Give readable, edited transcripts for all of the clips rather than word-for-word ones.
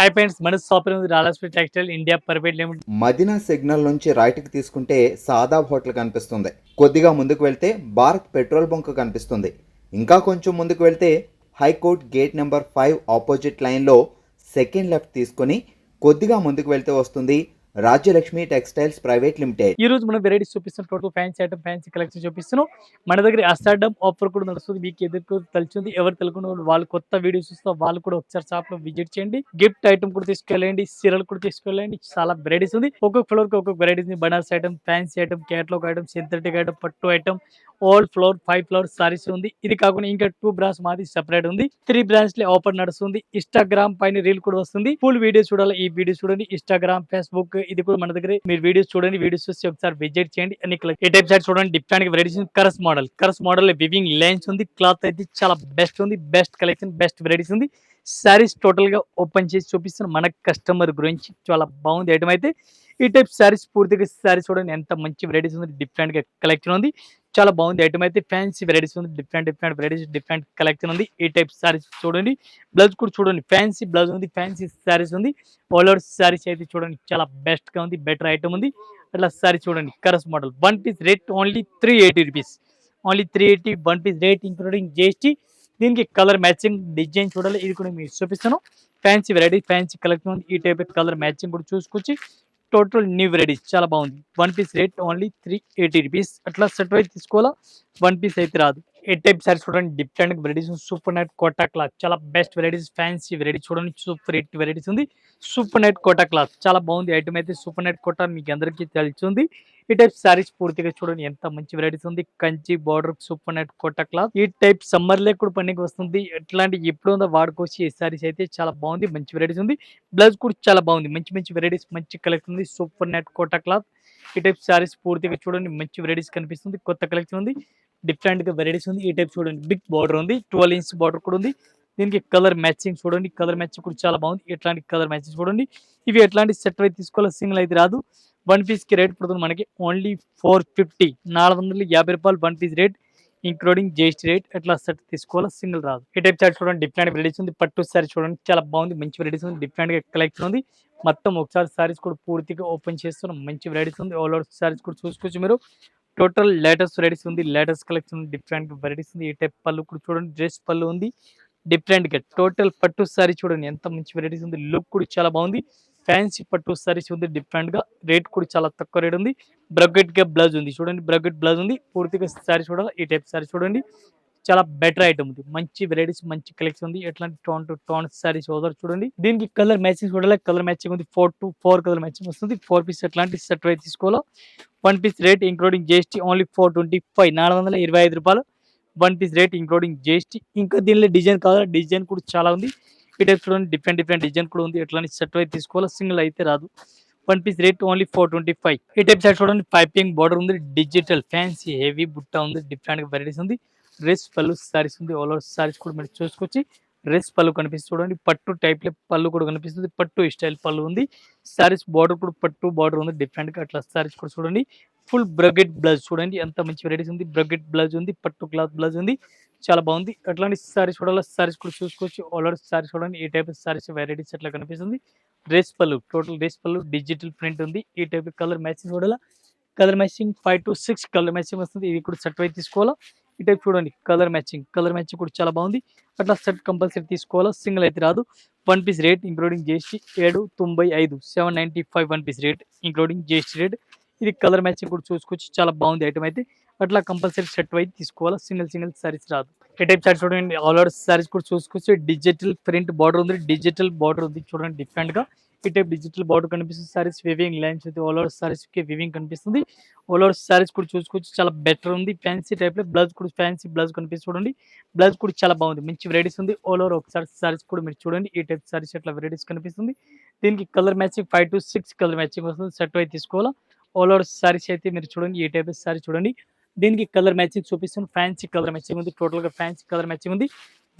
Hi friends, మన shop ఉంది Ralaspet textile India private limited. Madina signal నుంచి రైట్కి తీసుకుంటే సాదాబ్ హోటల్ కనిపిస్తుంది. కొద్దిగా ముందుకు వెళ్తే భారత్ పెట్రోల్ బంక్ కనిపిస్తుంది. ఇంకా కొంచెం ముందుకు వెళ్తే హైకోర్ట్ గేట్ నెంబర్ 5 ఆపోజిట్ లైన్లో సెకండ్ లెఫ్ట్ తీసుకొని కొద్దిగా ముందుకు వెళ్తే వస్తుంది రాజ్యలక్ష్మి టెక్స్టైల్స్ ప్రైవేట్ లిమిటెడ్. ఈ రోజు మనం వెరైటీస్ చూపిస్తున్నాం. Total fancy item, fancy collection చూపిస్తున్నాం. మన దగ్గర అసాడమ్ ఆఫర్ కూడా నడుస్తుంది. మీకు ఎదుర్కొ తెలిసింది, ఎవరు తెలుగున్న వాళ్ళు కొత్త వీడియోస్ చూస్తే వాళ్ళు కూడా ఒకసారి షాప్ లో విజిట్ చేయండి. గిఫ్ట్ ఐటమ్ కూడా తీసుకెళ్ళండి, సీరియల్ కూడా తీసుకెళ్ళండి. చాలా వెరైటీస్ ఉంది. ఒక్కొక్క ఫ్లోర్ కి ఒక్కొక్క varieties, Banaras item, fancy item, catalogue item, synthetic item, పట్టు item, old floor 5 floor saris ఉంది. ఇది కాకుండా ఇంకా 2 బ్రాండ్స్ మాది సెపరేట్ ఉంది. 3 బ్రాండ్స్ లో ఆఫర్ నడుస్తుంది. ఇన్స్టాగ్రామ్ పైన రీల్ కూడా వస్తుంది. ఫుల్ వీడియో చూడాలి, ఈ వీడియో చూడండి. ఇన్స్టాగ్రామ్, ఫేస్బుక్ ఇది కూడా మన దగ్గర. మీరు వీడియోస్ చూడండి, వీడియోస్ చూసి ఒకసారి విజిట్ చేయండి. అన్ని ఈ టైప్ సైడ్ చూడండి. Different varieties. కరస్ మోడల్ వివింగ్ లైన్స్ ఉంది. క్లాత్ అయితే చాలా బెస్ట్ ఉంది. బెస్ట్ కలెక్షన్, బెస్ట్ వెరైటీస్ ఉంది. సారీస్ టోటల్ గా ఓపెన్ చేసి చూపిస్తున్నాం. మన కస్టమర్ గురించి చాలా బాగుంది ఐటమ్ అయితే. ఈ టైప్ సారీస్ పూర్తిగా సారీస్ చూడండి, ఎంత మంచి వెరైటీస్ ఉంది. డిఫరెంట్ గా కలెక్షన్ ఉంది, చాలా బాగుంది ఐటమ్ అయితే. ఫ్యాన్సీ వెరైటీస్ ఉంది. డిఫరెంట్ వెరైటీస్, డిఫరెంట్ కలెక్షన్ ఉంది. ఈ టైప్ సారీస్ చూడండి. బ్లౌజ్ కూడా చూడండి, ఫ్యాన్సీ బ్లౌజ్ ఉంది, ఫ్యాన్సీ సారీస్ ఉంది. ఆల్ ఓవర్ సారీస్ అయితే చూడండి, చాలా బెస్ట్ గా ఉంది. బెటర్ ఐటమ్ ఉంది. అట్లా సారీ చూడండి. కరస్ model 1 piece rate only 380 rupees. Only 380 1 piece rate including GST. దీనికి కలర్ మ్యాచింగ్ డిజైన్ చూడాలి, ఇది కూడా మీకు చూపిస్తాను. ఫ్యాన్సీ వెరైటీ, ఫ్యాన్సీ కలెక్షన్ ఉంది. ఈ టైప్ కలర్ మ్యాచింగ్ కూడా చూసుకొచ్చి టోటల్ న్యూ వెరైటీస్, చాలా బాగుంది. 1 పీస్ రేట్ ఓన్లీ 380 రూపీస్. అట్లా సెట్ వైజ్ తీసుకోవాలా, 1 పీస్ అయితే రాదు. ఏ టైప్ సారీస్ చూడండి, different varieties. Super net Kota cloth, చాలా బెస్ట్ వెరైటీస్. ఫ్యాన్సీ వెరైటీ చూడండి, సూపర్ హిట్ వెరైటీస్ ఉంది. సూపర్ నైట్ కోటా క్లాత్ చాలా బాగుంది ఐటమ్ అయితే. సూపర్ నైట్ కోటా మీకు అందరికీ తెలుస్తుంది. ఈ టైప్ సారీస్ పూర్తిగా చూడండి, ఎంత మంచి వెరైటీస్ ఉంది. Kanchi border, super net Kota cloth. ఈ టైప్ సమ్మర్ లో కూడా పనికి వస్తుంది. ఎట్లాంటి ఎప్పుడు ఉందో వాడుకోవచ్చు. ఈ సారీస్ అయితే చాలా బాగుంది, మంచి వెరైటీస్ ఉంది. బ్లౌజ్ కూడా చాలా బాగుంది. మంచి వెరైటీస్, మంచి కలెక్షన్ ఉంది. Super net Kota cloth. ఈ టైప్ సారీస్ పూర్తిగా చూడండి, మంచి వెరైటీస్ కనిపిస్తుంది. కొత్త కలెక్షన్ ఉంది, డిఫరెంట్ గా వెరైటీస్ ఉంది. ఈ టైప్ చూడండి, బిగ్ బార్డర్ ఉంది, 12 ఇంచ్ బార్డర్ కూడా ఉంది. దీనికి కలర్ మ్యాచింగ్ చూడండి, కలర్ మ్యాచింగ్ కూడా చాలా బాగుంది. ఎట్లాంటి కలర్ మ్యాచింగ్ చూడండి. ఇవి ఎట్లాంటి సెట్ అయితే తీసుకోవాలి, సింగిల్ అయితే రాదు. 1 పీస్ కి రేట్ పడుతుంది మనకి ఓన్లీ 450, 450 రూపాయలు 1 piece rate including GST rate. ఎట్లా సెట్ తీసుకోవాలా, సింగిల్ రాదు. ఈ టైప్ చార్ట్ చూడండి, డిఫరెంట్ వెరైటీస్ ఉంది. పట్టు సారీ చూడండి, చాలా బాగుంది, మంచి వెరైటీస్ ఉంది. డిఫరెంట్ గా కలెక్షన్ ఉంది. మొత్తం ఒకసారి సారీస్ కూడా పూర్తిగా ఓపెన్ చేస్తున్నాం. మంచి వెరైటీస్ ఉంది. ఆల్ ఓవర్ సారీస్ కూడా చూసుకోవచ్చు మీరు. టోటల్ లేటెస్ట్ వెరైటీస్ ఉంది, లేటెస్ట్ కలెక్షన్, డిఫరెంట్ వెరైటీస్ ఉంది. ఈ టైప్ పళ్ళు కూడా చూడండి, డ్రెస్ పళ్ళు ఉంది. డిఫరెంట్ గా టోటల్ పట్టు సారీ చూడండి, ఎంత మంచి వెరైటీస్ ఉంది. లుక్ కూడా చాలా బాగుంది. ఫ్యాన్సీ పట్టు సారీస్ ఉంది. డిఫరెంట్ గా రేట్ కూడా చాలా తక్కువ రేట్ ఉంది. బ్రకెట్ గా బ్లౌజ్ ఉంది చూడండి, బ్రకెట్ బ్లౌజ్ ఉంది. పూర్తిగా సారీ చూడాలి. ఈ టైప్ సారీ చూడండి, చాలా బెటర్ ఐటమ్ ఉంది. మంచి వెరైటీస్, మంచి కలెక్షన్ ఉంది. ఎట్లాంటి tone to tone saris other చూడండి. దీనికి కలర్ మ్యాచింగ్ చూడాలి, కలర్ మ్యాచింగ్ ఉంది. 4 to 4 కలర్ మ్యాచింగ్ వస్తుంది. 4 పీస్ ఎట్లాంటి సెట్ అయితే తీసుకోవాలో. 1 piece rate including GST only 425, 425 రూపాయలు. 1 పీస్ రేట్ ఇంక్లూడింగ్ జిఎస్టీ. ఇంకా దీనిలో డిజైన్ కావాలి, డిజైన్ కూడా చాలా ఉంది. ఈ టైప్ చూడండి, డిఫరెంట్ డిజైన్ కూడా ఉంది. ఎట్లాంటి సెట్ అయితే తీసుకోవాలో, సింగిల్ అయితే రాదు. 1 పీస్ రేట్ ఓన్లీ 425. ఈ టైప్ సైడ్ చూడండి, పైపింగ్ బార్డర్ ఉంది. డిజిటల్ ఫ్యాన్సీ హెవీ బుట్ట ఉంది. డిఫరెంట్ వెరైటీస్ ఉంది. డ్రెస్ పళ్ళు సారీస్ ఉంది. ఆల్ ఓవర్ సారీస్ కూడా మీరు చూసుకొచ్చి డ్రెస్ పళ్ళు కనిపిస్తుంది చూడండి. పట్టు టైప్ లో పళ్ళు కూడా కనిపిస్తుంది. పట్టు స్టైల్ పళ్ళు ఉంది. సారీస్ బార్డర్ కూడా పట్టు బార్డర్ ఉంది. డిఫరెంట్ గా అట్లా సారీస్ కూడా చూడండి. ఫుల్ బ్రగెట్ బ్లౌజ్ చూడండి, ఎంత మంచి వెరైటీస్ ఉంది. బ్రగెట్ బ్లౌజ్ ఉంది, పట్టు క్లాత్ బ్లౌజ్ ఉంది, చాలా బాగుంది. అట్లాంటి సారీస్ చూడాలి, సారీస్ కూడా చూసుకోవచ్చు. ఆల్ ఓవర్ సారీస్ చూడండి. ఈ టైప్ సారీస్ వెరైటీస్ అట్లా కనిపిస్తుంది. డ్రెస్ పళ్ళు, టోటల్ డ్రెస్ పళ్ళు డిజిటల్ ప్రింట్ ఉంది. ఈ టైప్ కలర్ మ్యాచింగ్ చూడాలా, colour matching 5 to 6 colour matching వస్తుంది. ఇది కూడా సెట్ అయితే తీసుకోవాలా. ఈ టైప్ చూడండి, కలర్ మ్యాచింగ్ కూడా చాలా బాగుంది. అట్లా సెట్ కంపల్సరీ తీసుకోవాలా, సింగిల్ అయితే రాదు. 1 piece rate including GST 795, 795 1 piece rate including GST rate. ఇది కలర్ మ్యాచింగ్ కూడా చూసుకోవచ్చు, చాలా బాగుంది ఐటమ్ అయితే. అట్లా కంపల్సరీ సెట్ అయితే తీసుకోవాలా, సింగిల్ సారీస్ రాదు. ఈ టైప్ సారీస్ చూడండి, ఆల్ ఓవర్ సారీస్ కూడా చూసుకోవచ్చు. డిజిటల్ ప్రింట్ బార్డర్ ఉంది, డిజిటల్ బార్డర్ ఉంది చూడండి. డిఫరెంట్ గా ఈ టైప్ డిజిటల్ బార్డర్ కనిపిస్తుంది. సారీస్ వివింగ్ లైన్స్ అయితే ఆల్ ఓవర్ సారీస్ కి వివింగ్ కనిపిస్తుంది. ఆల్ ఓవర్ సారీస్ కూడా చూసుకోవచ్చు, చాలా బెటర్ ఉంది. ఫ్యాన్సీ టైప్ లో బ్లౌజ్ కూడా ఫ్యాన్సీ బ్లౌజ్ కనిపిస్తుంది చూడండి. బ్లౌజ్ కూడా చాలా బాగుంది, మంచి వెరైటీస్ ఉంది. ఆల్ ఓవర్ ఒకసారి సారీస్ కూడా మీరు చూడండి. ఈ టైప్ సారీస్ అట్లా వెరైటీస్ కనిపిస్తుంది. దీనికి colour matching 5 to 6 colour matching వస్తుంది. సెట్ అయితే తీసుకోవాలా. ఆల్ ఓవర్ సారీస్ అయితే మీరు చూడండి. ఈ టైప్ సారీ చూడండి, దీనికి కలర్ మ్యాచింగ్ చూపిస్తుంది. ఫ్యాన్సీ కలర్ మ్యాచింగ్ ఉంది. టోటల్ గా ఫ్యాన్సీ కలర్ మ్యాచింగ్ ఉంది.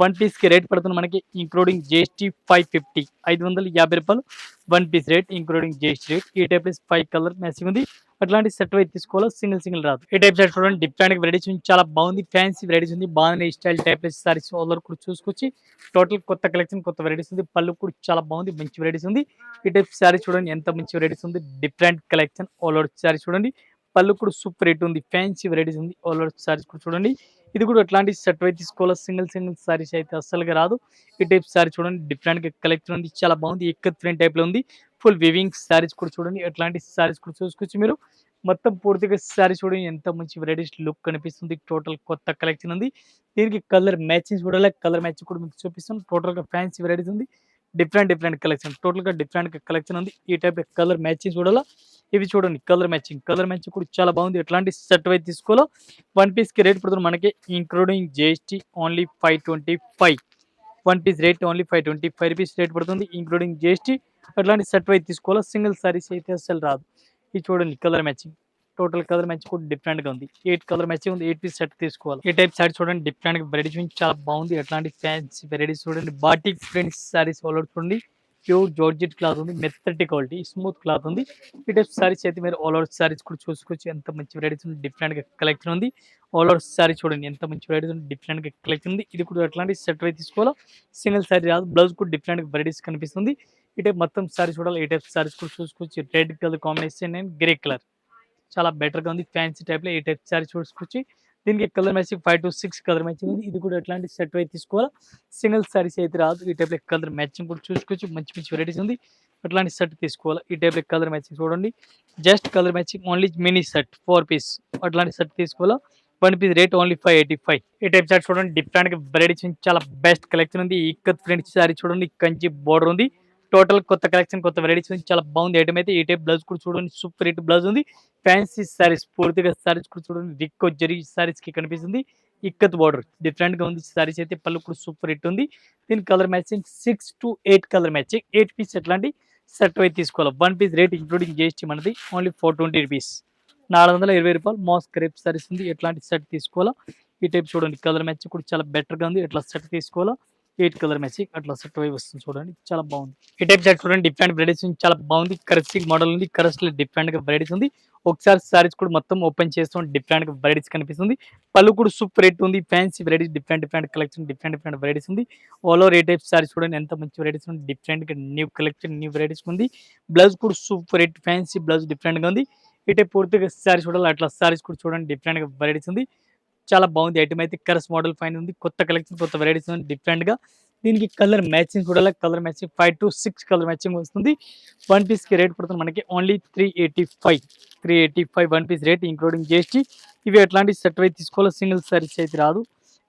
1 పీస్ కి రేట్ పడుతుంది మనకి ఇంక్లూడింగ్ జిఎస్టీ 550, 550 రూపాయలు 1 piece rate including GST rate. ఈ టైప్ 5 కలర్ మ్యాచింగ్ ఉంది. అట్లాంటి సెట్ అయితే తీసుకోవాలో సింగిల్ రాదు. ఈ టైప్ సెట్ చూడండి డిఫరెంట్ వెరైటీస్ ఉంది, చాలా బాగుంది, ఫ్యాన్సీ వెరైటీస్ ఉంది, బాగుంది స్టైల్ టైప్ సారీస్ ఆల్ కూడా చూసుకొచ్చి టోటల్ కొత్త కలెక్షన్ కొత్త వెరైటీస్ ఉంది. పళ్ళు కూడా చాలా బాగుంది, మంచి వెరైటీస్ ఉంది. ఈ టైప్ సారీ చూడండి ఎంత మంచి వెరైటీస్ ఉంది, different collection all over sorry చూడండి. పళ్ళు కూడా సూపర్ రేట్ ఉంది, ఫ్యాన్సీ వెరైటీస్ ఉంది, ఆల్ ఓవర్ సారీస్ కూడా చూడండి. ఇది కూడా ఎట్లాంటి సెట్ అయితే తీసుకోవాలో సింగిల్ సారీస్ అయితే అస్సలుగా రాదు. ఈ టైప్ సారీ చూడండి డిఫరెంట్ కలెక్షన్ ఉంది, చాలా బాగుంది, ఎక్కత్ ఫ్రెండ్ టైప్ లో ఉంది. ఫుల్ వివింగ్ సారీస్ కూడా చూడండి, ఎట్లాంటి సారీస్ కూడా చూసుకోవచ్చు మీరు. మొత్తం పూర్తిగా సారీ చూడండి ఎంత మంచి వెరైటీస్ లుక్ కనిపిస్తుంది, టోటల్ కొత్త కలెక్షన్ ఉంది. దీనికి కలర్ మ్యాచింగ్ చూడాలి, కలర్ మ్యాచింగ్ కూడా మీకు చూపిస్తాం. టోటల్ గా ఫ్యాన్సీ వెరైటీస్ ఉంది, డిఫరెంట్ కలెక్షన్, టోటల్ గా డిఫరెంట్ కలెక్షన్ ఉంది. ఈ టైప్ కలర్ మ్యాచింగ్ చూడాలా, ఇవి చూడండి కలర్ మ్యాచింగ్ కూడా చాలా బాగుంది. ఎట్లాంటి సెట్ అయితే తీసుకోవాలో వన్ పీస్ కి రేట్ పడుతుంది మనకి including GST only 525. One piece rate only 525 rupees rate పడుతుంది ఇంక్లూడింగ్ జిఎస్టీ. అట్లాంటి సెట్ అయితే తీసుకోవాలో సింగిల్ సారీస్ అయితే అసలు రాదు. ఇది చూడండి colour matching, total colour matching కూడా డిఫరెంట్ గా ఉంది. 8 కలర్ మ్యాచింగ్ ఉంది, 8 పీస్ సెట్ తీసుకోవాలి. ఈ టైప్ సారీ చూడండి డిఫరెంట్ వెరైటీస్ చాలా బాగుంది. ఎట్లాంటి ఫ్యాన్సీ వెరైటీస్ చూడండి, బాటిక్ ప్రింట్స్ సారీస్ ఆల్ చూడండి, ప్యూర్ జార్జెట్ క్లాత్ ఉంది, మెత్తటి క్వాలిటీ స్మూత్ క్లాత్ ఉంది. ఈ టైప్ సారీస్ అయితే మీరు ఆల్ ఓవర్ సారీస్ కూడా చూసుకోవచ్చు, ఎంత మంచి వెరైటీస్ ఉంది, డిఫరెంట్ గా కలెక్షన్ ఉంది. ఆల్ ఓవర్ సారీ చూడండి ఎంత మంచి వెరైటీస్ ఉంది, డిఫరెంట్ గా కలెక్షన్ ఉంది. ఇది కూడా ఎట్లాంటి సెట్ అయితే తీసుకోవాలో సింగిల్ సారీ రాదు. బ్లౌజ్ కూడా డిఫరెంట్ వెరైటీస్ కనిపిస్తుంది. ఈ టైప్ మొత్తం సారీ చూడాలి, ఈ టైప్ సారీస్ కూడా చూసుకోవచ్చు. Red colour combination and grey colour చాలా బెటర్ గా ఉంది, ఫ్యాన్సీ టైప్ లో ఈ టైప్ సారీ చూసుకోవచ్చు. దీనికి colour matching 5 to 6 colour matching ఉంది. ఇది కూడా ఎట్లాంటి సెట్ అయితే తీసుకోవాలా సింగిల్ సారీస్ అయితే రాదు. ఈ టైప్ లో కలర్ మ్యాచింగ్ కూడా చూసుకోవచ్చు, మంచి వెరైటీస్ ఉంది. అట్లాంటి సెట్ తీసుకోవాలా. ఈ టైప్ లో కలర్ మ్యాచింగ్ చూడండి, just colour matching only mini set 4 piece అట్లాంటి సెట్ తీసుకోవాలా. One piece rate only 585. ఈ టైప్ సెట్ చూడండి డిఫరెంట్ వెరైటీస్ చాలా బెస్ట్ కలెక్షన్ ఉంది. ఇక్కత్ ఫ్రెండ్స్ సారీ చూడండి, కంచి బోర్డర్ ఉంది, టోటల్ కొత్త కలెక్షన్ కొత్త వెరైటీస్ ఉంది, చాలా బాగుంది ఐటమ్ అయితే. ఈ టైప్ బ్లౌజ్ కూడా చూడండి సూపర్ హిట్ బ్లౌజ్ ఉంది. ఫ్యాన్సీ సారీస్ పూర్తిగా సారీస్ కూడా చూడండి రిక్కో జరీ సారీస్ కి కనిపిస్తుంది, ఇక్కత్ బార్డర్ డిఫరెంట్ గా ఉంది. సారీస్ అయితే పళ్ళు కూడా సూపర్ హిట్ ఉంది. దీని colour matching 6 to 8 colour matching, 8 piece ఎట్లాంటి సెట్ అయితే తీసుకోవాలి. One piece rate including GST మనది ఓన్లీ 420 రూపీస్, 420 రూపాయలు. మాస్ క్రేప్ సారీస్ ఉంది, ఎట్లాంటి సెట్ తీసుకోవాలా. ఈ టైప్ చూడండి కలర్ మ్యాచింగ్ కూడా చాలా బెటర్ గా ఉంది, ఎట్లా సెట్ తీసుకోవాలా. 8 కలర్ మ్యాచింగ్ అట్లా సెట్ అయి వస్తుంది చూడండి, చాలా బాగుంది. ఈ టైప్ సెట్ చూడండి డిఫరెంట్ వెరైటీస్ చాలా బాగుంది. కరస్టిక్ మోడల్ ఉంది, కరస్ట్ లో డిఫరెంట్ గా వెరైటీస్ ఉంది. ఒకసారి సారీస్ కూడా మొత్తం ఓపెన్ చేస్తాం, డిఫరెంట్ గా వెరైటీస్ కనిపిస్తుంది. పళ్ళు కూడా సూపర్ రేట్ ఉంది, fancy varieties different collection different varieties ఉంది. ఆల్ ఓవర్ ఏ టైప్ సారీస్ చూడండి ఎంత మంచి వెరైటీస్ ఉంది, డిఫరెంట్ గా న్యూ కలెక్షన్ న్యూ వెరైటీస్ ఉంది. బ్లౌజ్ కూడా super rate fancy blouse different గా ఉంది. ఈ టైప్ పూర్తిగా సారీస్ చూడాలి, అట్లా సారీస్ కూడా చూడండి డిఫరెంట్ గా వెరైటీస్ ఉంది, చాలా బాగుంది. ఐటమ్ అయితే కరస్ మోడల్ ఫైన్ ఉంది, కొత్త కలెక్షన్ కొత్త వెరైటీస్ ఉంది డిఫరెంట్ గా. దీనికి కలర్ మ్యాచింగ్ చూడాలి, colour matching 5 to 6 colour matching వస్తుంది. వన్ పీస్ కి రేట్ పడుతుంది మనకి only 385 one piece rate including GST. ఇవి ఎట్లాంటి సెట్ అయితే తీసుకోవాలి, సింగిల్ సారీస్ అయితే రాదు.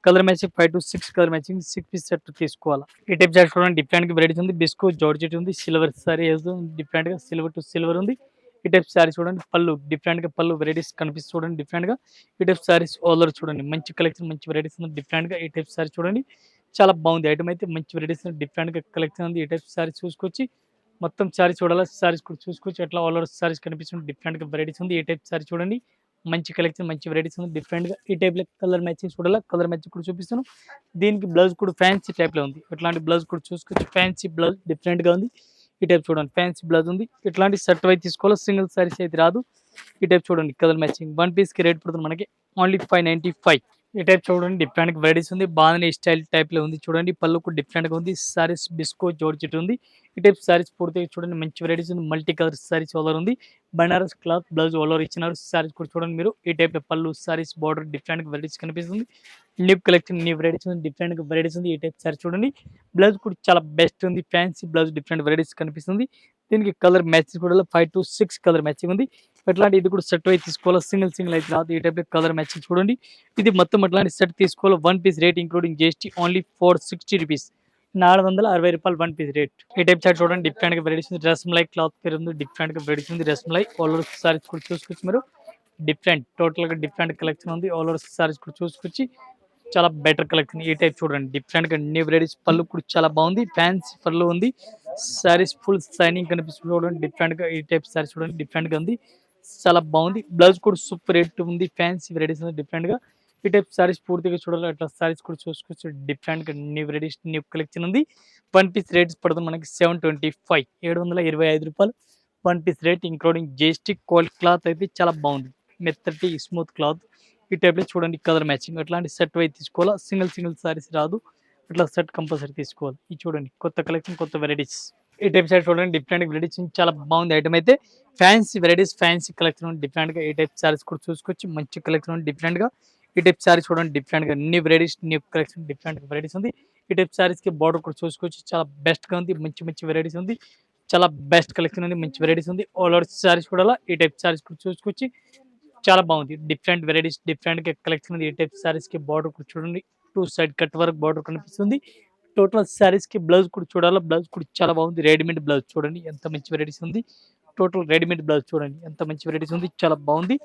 Colour matching 5 to 6 colour matching 6 piece set తీసుకోవాలి. ఈ టైప్ సెట్ చూడండి డిఫరెంట్ గా వెరైటీస్ ఉంది. బిస్కో జార్జెట్ ఉంది, సిల్వర్ సారీ డిఫరెంట్ గా సిల్వర్ టు సిల్వర్ ఉంది. ఈ టైప్ సారీ చూడండి, పళ్ళు డిఫరెంట్ గా పళ్ళు వెరైటీస్ కనిపిస్తుంది చూడండి డిఫరెంట్ గా. ఈ టైప్ సారీస్ ఆల్ చూడండి మంచి కలెక్షన్ మంచి వెరైటీస్ ఉంది డిఫరెంట్ గా. ఈ టైప్ సారీ చూడండి చాలా బాగుంది, ఐటమ్ అయితే మంచి వెరైటీస్ డిఫరెంట్ గా కలెక్షన్ ఉంది. ఈ టైప్ సారీ చూసుకొచ్చి మొత్తం సారీ చూడాలి, సారీస్ కూడా చూసుకోవచ్చు, ఎట్లా ఆల్ ఓవర్ సారీస్ కనిపిస్తుంది డిఫరెంట్ గా వెరైటీస్ ఉంది. ఈ టైప్ సారీ చూడండి మంచి కలెక్షన్ మంచి వెరైటీస్ ఉంది డిఫరెంట్ గా. ఈ టైప్ లో కలర్ మ్యాచింగ్ చూడాలి, కలర్ మ్యాచింగ్ కూడా చూపిస్తాను. దీనికి బ్లౌజ్ కూడా ఫ్యాన్సీ టైప్ లో ఉంది, ఇట్లాంటి బ్లౌజ్ కూడా చూసుకోవచ్చు, ఫ్యాన్సీ బ్లౌజ్ డిఫరెంట్ గా ఉంది. ఈ టైప్ చూడండి ఫ్యాన్సీ బ్లౌజ్ ఉంది, ఇట్లాంటి సెట్ అయితే తీసుకోవాలి, సింగిల్ సారీస్ అయితే రాదు. ఈ టైప్ చూడండి కలర్ మ్యాచింగ్ వన్ పీస్ కి రేట్ పడుతుంది మనకి ఓన్లీ 595. ఈ టైప్ చూడండి డిఫరెంట్ వెరైటీస్ ఉంది, బాగానే స్టైల్ టైప్ లో ఉంది చూడండి. పళ్ళుకు డిఫరెంట్ గా ఉంది, సారీస్ బిస్కో జోర్జెట్ ఉంది. ఈ టైప్ సారీస్ పూర్తిగా చూడండి మంచి వెరైటీస్ ఉంది, మల్టీ కలర్ సారీస్ ఓవర్ ఉంది. బనారస్ క్లాత్ బ్లౌజ్ ఓవర్ ఇచ్చినారు. సారీస్ కూడా చూడండి మీరు, ఈ టైప్ లో పళ్ళు సారీస్ బార్డర్ డిఫరెంట్ వెరైటీస్ కనిపిస్తుంది. న్యూ కలెక్షన్ న్యూ వెరైటీస్ ఉంది, డిఫరెంట్ గా వెరైటీస్ ఉంది. ఈ టైప్ సారీ చూడండి, బ్లౌజ్ కూడా చాలా బెస్ట్ ఉంది, ఫ్యాన్సీ బ్లౌజ్ డిఫరెంట్ వెరైటీస్ కనిపిస్తుంది. దీనికి కలర్ మ్యాచింగ్ కూడా 5 to 6 కలర్ మ్యాచింగ్ ఉంది. అట్లాంటి ఇది కూడా సెట్ అయితే తీసుకోవాలి, సింగిల్ అయితే రాదు. ఈ టైప్ కలర్ మ్యాచింగ్ చూడండి, ఇది మొత్తం అట్లాంటి సెట్ తీసుకోవాలి. One piece rate including GST only 460 rupees, 460 రూపాయలు వన్ పీస్ రేట్. ఈ టైప్ షర్ట్ చూడండి డిఫరెంట్ గా వెరైటీస్ ఉంది, డ్రెస్ మలై క్లాత్ పేరు ఉంది, డిఫరెంట్ గా వెరైటీస్ ఉంది. డ్రెస్ మలై ఆల్ ఓవర్ సారీస్ కూడా చూసుకోవచ్చు మీరు, డిఫరెంట్ టోటల్ గా డిఫరెంట్ కలెక్షన్ ఉంది. ఆల్ ఓవర్ సారీస్ కూడా చూసుకొచ్చి చాలా బెటర్ కలెక్షన్. ఈ టైప్ చూడండి డిఫరెంట్ గా న్యూ వెరైటీస్, పళ్ళు కూడా చాలా బాగుంది, ఫ్యాన్సీ పళ్ళు ఉంది. సారీస్ ఫుల్ షైనింగ్ కనిపిస్తుంది చూడండి డిఫరెంట్ గా. ఈ టైప్ సారీస్ చూడండి డిఫరెంట్ గా ఉంది, చాలా బాగుంది. బ్లౌజ్ కూడా సూపర్ రేట్ ఉంది, ఫ్యాన్సీ వెరైటీస్ ఉంది డిఫరెంట్ గా. ఈ టైప్ సారీస్ పూర్తిగా చూడాలి, అట్లా సారీస్ కూడా చూసుకోవచ్చు, డిఫరెంట్ గా న్యూ వెరైటీస్ న్యూ కలెక్షన్ ఉంది. వన్ పీస్ రేట్స్ పడుతుంది మనకి 725 రూపాయలు, one piece rate including GST. Cloth అయితే చాలా బాగుంది, మెత్తటి స్మూత్ క్లాత్. ఈ టైప్లో చూడండి కలర్ మ్యాచింగ్. అట్లాంటి సెట్ అయితే తీసుకోవాలా, సింగిల్ సారీస్ రాదు, అట్లా సెట్ కంపల్సరీ తీసుకోవాలి. ఇది చూడండి కొత్త కలెక్షన్, కొత్త వెరైటీస్. ఈ టైప్ సైడ్ చూడండి డిఫరెంట్ వెరైటీస్, చాలా బాగుంది ఐటమ్ అయితే. ఫ్యాన్సీ వెరైటీస్, ఫ్యాన్సీ కలెక్షన్ డిఫరెంట్గా. ఈ టైప్ సారీస్ కూడా చూసుకోవచ్చు, మంచి కలెక్షన్ డిఫరెంట్గా. ఈ టైప్ సారీస్ చూడండి డిఫరెంట్గా, new varieties, new collection different varieties ఉంది. ఈ టైప్ సారీస్కి బార్డర్ కూడా చూసుకోవచ్చు, చాలా బెస్ట్గా ఉంది, మంచి వెరైటీస్ ఉంది, చాలా బెస్ట్ కలెక్షన్ ఉంది, మంచి వెరైటీస్ ఉంది. ఆల్ ఓవర్ సారీస్ కూడా ఈ టైప్ సారీస్ కూడా చూసుకోవచ్చు, చాలా బాగుంది. డిఫరెంట్ వెరైటీస్, డిఫరెంట్ కలెక్షన్ ఉంది. ఈ టైప్ సారీస్ కి బార్డర్ కూడా చూడండి, 2 సైడ్ కట్ వర్క్ బార్డర్ కనిపిస్తుంది. టోటల్ సారీస్ కి బ్లౌజ్ కూడా చూడాలి, బ్లౌజ్ కూడా చాలా బాగుంది. రెడీమేడ్ బ్లౌజ్ చూడండి ఎంత మంచి వెరైటీస్ ఉంది. టోటల్ రెడీమేడ్ బ్లౌజ్ చూడండి ఎంత మంచి వెరైటీస్ ఉంది, చాలా బాగుంది.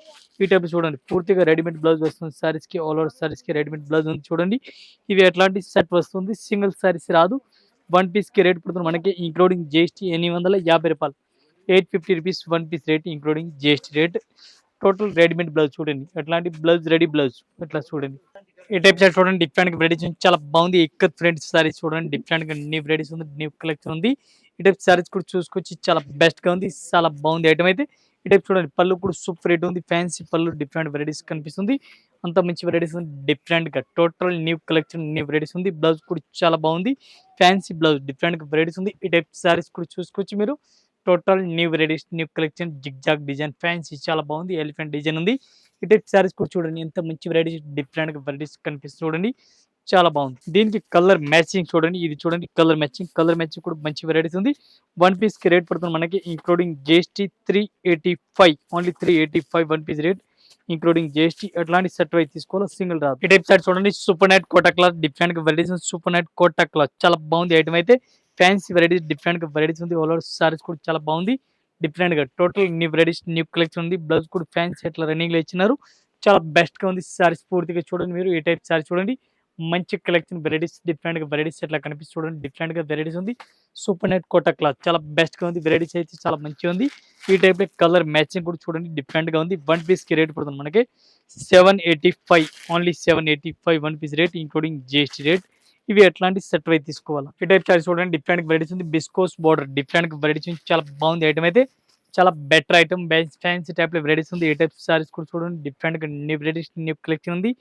ఈ టైప్ చూడండి పూర్తిగా రెడీమేడ్ బ్లౌజ్ వస్తుంది సారీస్ కి. ఆల్ ఓవర్ సారీస్ కి రెడీమేడ్ బ్లౌజ్ ఉంది చూడండి. ఇవి ఎట్లాంటి సెట్ వస్తుంది, సింగిల్ సారీస్ రాదు. వన్ పీస్ కి రేట్ పడుతుంది మనకి ఇంక్లూడింగ్ జిఎస్టీ 850 రూపాయలు. 850 rupees one piece rate including GST rate. Total readymade blouse చూడండి, అట్లాంటి బ్లౌజ్ రెడీ బ్లౌజ్ ఇట్లా చూడండి. ఈ టైప్ సైడ్ చూడండి డిఫరెంట్ వెరైటీస్ చాలా బాగుంది. ఇక్కత్ ఫ్రెండ్స్ సారీస్ చూడండి డిఫరెంట్ గా న్యూ వెరైటీస్ ఉంది, న్యూ కలెక్షన్ ఉంది. ఈ టైప్ సారీస్ కూడా చూసుకొచ్చి చాలా బెస్ట్ గా ఉంది, చాలా బాగుంది ఐటమ్ అయితే. ఈ టైప్ చూడండి పళ్ళు కూడా సూపర్ రేట్ ఉంది, ఫ్యాన్సీ పళ్ళు డిఫరెంట్ వెరైటీస్ కనిపిస్తుంది. అంత మంచి వెరైటీస్ ఉంది డిఫరెంట్ గా. Total new collection, new varieties ఉంది. బ్లౌజ్ కూడా చాలా బాగుంది, ఫ్యాన్సీ బ్లౌజ్ డిఫరెంట్ గా వెరైటీస్ ఉంది. ఈ టైప్ సారీస్ కూడా చూసుకోవచ్చు మీరు. Total new varieties, new collection, zigzag design, fancy చాలా బాగుంది, ఎలిఫెంట్ డిజైన్ ఉంది. ఈ టైప్ సారీస్ కూడా చూడండి ఎంత మంచి వెరైటీస్, డిఫరెంట్ వెరైటీస్ కనిపిస్తుంది చూడండి, చాలా బాగుంది. దీనికి కలర్ మ్యాచింగ్ చూడండి, ఇది చూడండి కలర్ మ్యాచింగ్ కూడా మంచి వెరైటీస్ ఉంది. వన్ పీస్ కి రేట్ పడుతుంది మనకి including GST 385, only 385 one piece rate including GST. అట్లాంటి సెట్ అయితే తీసుకోవాలి, సింగిల్ రాదు. ఈ టైప్ సారీ చూడండి super net Kota cloth, different varieties, super net Kota cloth చాలా బాగుంది ఐటమ్ అయితే. ఫ్యాన్సీ వెరైటీస్, డిఫరెంట్ వెరైటీస్ ఉంది. ఆల్ ఓవర్ సారీస్ కూడా చాలా బాగుంది, డిఫరెంట్ గా. Total new varieties, new collection ఉంది. బ్లౌజ్ కూడా ఫ్యాన్సీ అట్లా రన్నింగ్ లో ఇచ్చినారు, చాలా బెస్ట్ గా ఉంది. సారీస్ పూర్తిగా చూడండి మీరు. ఈ టైప్ సారీ చూడండి, మంచి కలెక్షన్ వెరైటీస్, డిఫరెంట్ గా వెరైటీస్ ఎట్లా కనిపిస్తుంది చూడండి, డిఫరెంట్ గా వెరైటీస్ ఉంది. సూపర్ నెట్ కోటా క్లాత్ చాలా బెస్ట్ గా ఉంది, వెరైటీస్ అయితే చాలా మంచిగా ఉంది. ఈ టైప్ లో కలర్ మ్యాచింగ్ కూడా చూడండి డిఫరెంట్ గా ఉంది. వన్ పీస్ కి రేట్ పడుతుంది మనకి 785, only 785 one piece rate including GST rate. ఇవి ఎట్లాంటి సెట్ అయితే తీసుకోవాలి. ఈ టైప్ సారీ చూడండి డిఫరెంట్ వెరైటీస్ ఉంది. బిస్కోస్ బార్డర్ డిఫరెంట్ వెరైటీస్ చాలా బాగుంది ఐటమ్ అయితే, చాలా బెటర్ ఐటమ్. ఫ్యాన్సీ టైప్ లో వెరైటీస్ ఉంది. ఈ టైప్ సారీస్ కూడా చూడండి డిఫరెంట్ గా న్యూ వెరైటీస్, న్యూ కలెక్షన్ ఉంది,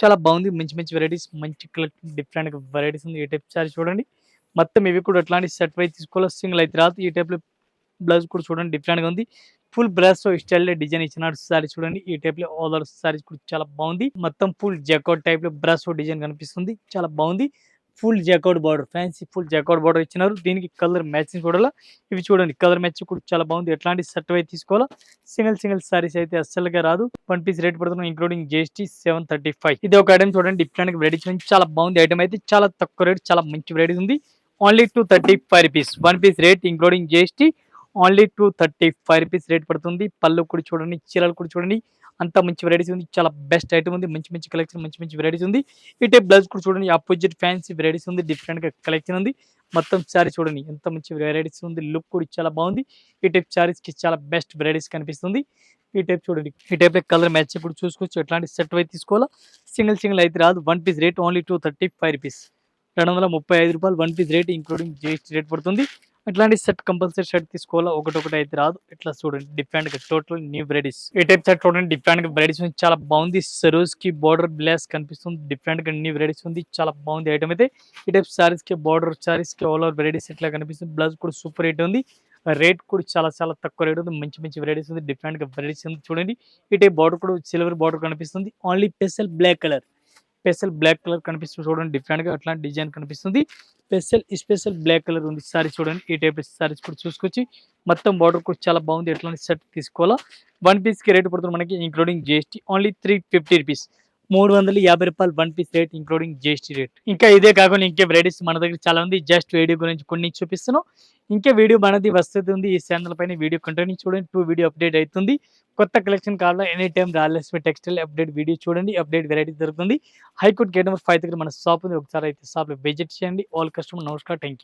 చాలా బాగుంది. మంచి వెరైటీస్, మంచి కలెక్షన్, డిఫరెంట్ వెరైటీస్ ఉంది. ఈ టైప్ సారీ చూడండి మొత్తం ఇవి కూడా ఎట్లాంటి సెట్ అయితే తీసుకోవాలి, సింగిల్ అయితే రాదు. ఈ టైప్ లో బ్లౌజ్ కూడా చూడండి డిఫరెంట్ గా ఉంది. ఫుల్ బ్రాస్ స్టైల్ డిజైన్ ఇచ్చినాడు సారీ చూడండి. ఈ టైప్ లో ఆల్ ఓవర్ సారీస్ కూడా చాలా బాగుంది. మొత్తం ఫుల్ జాకౌట్ టైప్ లో బ్రాస్ డిజైన్ కనిపిస్తుంది, చాలా బాగుంది. ఫుల్ జాకౌట్ బార్డర్, ఫ్యాన్సీ ఫుల్ జాకౌట్ బార్డర్ ఇచ్చినారు. దీనికి కలర్ మ్యాచింగ్ కూడా ఇవి చూడండి, కలర్ మ్యాచింగ్ కూడా చాలా బాగుంది. ఎట్లాంటి సెట్ అయితే తీసుకోవాలా, సింగిల్ సారీస్ అయితే అస్సలుగా రాదు. వన్ పీస్ రేట్ పడుతున్నాం ఇంక్లూడింగ్ జిఎస్టీ 735. ఇది ఒక ఐటమ్ చూడండి డిఫరెంట్ వెరైటీస్, చాలా బాగుంది ఐటమ్ అయితే. చాలా తక్కువ రేట్, చాలా మంచి వెరైటీస్ ఉంది. Only 235 rupees one piece rate including GST. Only 235 rupees rate పడుతుంది. పళ్ళు కూడా చూడండి, చీరలు కూడా చూడండి, అంత మంచి వెరైటీస్ ఉంది. చాలా బెస్ట్ ఐటమ్ ఉంది, మంచి కలెక్షన్, మంచి వెరైటీస్ ఉంది. ఈ టైప్ బ్లౌజ్ కూడా చూడండి ఆపోజిట్ ఫ్యాన్సీ వెరైటీస్ ఉంది, డిఫరెంట్ గా కలెక్షన్ ఉంది. మొత్తం సారీ చూడండి ఎంత మంచి వెరైటీస్ ఉంది, లుక్ కూడా చాలా బాగుంది. ఈ టైప్ సారీస్ కి చాలా బెస్ట్ వెరైటీస్ కనిపిస్తుంది. ఈ టైప్ చూడండి, ఈ టైప్ కలర్ మ్యాచ్ కూడా చూసుకోవచ్చు. ఎట్లాంటి సెట్ అయితే తీసుకోవాలా, సింగిల్ అయితే రాదు. One piece rate only 235 rupees, 235 రూపాయలు one piece rate including GST rate పడుతుంది. అట్లాంటి సెట్ కంపల్సరీ సెట్ తీసుకోవాలా, ఒకటి అయితే రాదు. ఇట్లా చూడండి డిఫరెంట్ గా టోటల్ న్యూ వెరైటీస్. ఈ టైప్ సెట్ చూడండి డిఫరెంట్ గా వెరైటీస్ చాలా బాగుంది. సరోజ్ కి బార్డర్ బ్లాస్ కనిపిస్తుంది, డిఫరెంట్ గా న్యూ వెరైటీస్ ఉంది, చాలా బాగుంది ఐటమ్ అయితే. ఈ టైప్ సారీస్ కి బార్డర్, సారీస్ కి ఆల్ ఓవర్ వెరైటీస్ ఇట్లా కనిపిస్తుంది. బ్లౌజ్ కూడా సూపర్ రేట్ ఉంది, రేట్ కూడా చాలా తక్కువ రేట్ ఉంది. మంచి వెరైటీస్ ఉంది, డిఫరెంట్ గా వెరైటీస్ ఉంది చూడండి. ఈ టైప్ బార్డర్ కూడా సిల్వర్ బార్డర్ కనిపిస్తుంది. ఓన్లీ స్పెషల్ బ్లాక్ కలర్ కనిపిస్తుంది చూడండి, డిఫరెంట్ గా అట్లాంటి డిజైన్ కనిపిస్తుంది. స్పెషల్ బ్లాక్ కలర్ ఉంది సారీ చూడండి. ఈ టైప్ సారీస్ కూడా చూసుకొచ్చి మొత్తం బార్డర్ కూడా చాలా బాగుంది. ఎట్లాంటి సెట్ తీసుకోవాలా, వన్ పీస్ కి రేట్ పడుతుంది మనకి ఇంక్లూడింగ్ జిఎస్టీ ఓన్లీ 350 రూపీస్, 350 రూపాయలు one piece rate including GST rate. ఇంకా ఇదే కాకుండా ఇంకే వెరైటీస్ మన దగ్గర చాలా ఉంది. జస్ట్ వీడియో గురించి కొన్ని చూపిస్తున్నాం, ఇంకే వీడియో మనది వస్తుంది. ఈ ఛానల్ పైన వీడియో కంటిన్యూ చూడండి, 2 వీడియో అప్డేట్ అవుతుంది. కొత్త కలెక్షన్ కావాలా any time Rayalaseema textile update video చూడండి, అప్డేట్ వెరైటీ దొరుకుతుంది. హైకోర్ట్ గేట్ నెంబర్ 5 దగ్గర మన షాప్ ఉంది, ఒకసారి అయితే షాప్ లో విజిట్ చేయండి. ఆల్ కస్టమర్ నమస్కారం, థ్యాంక్ యూ.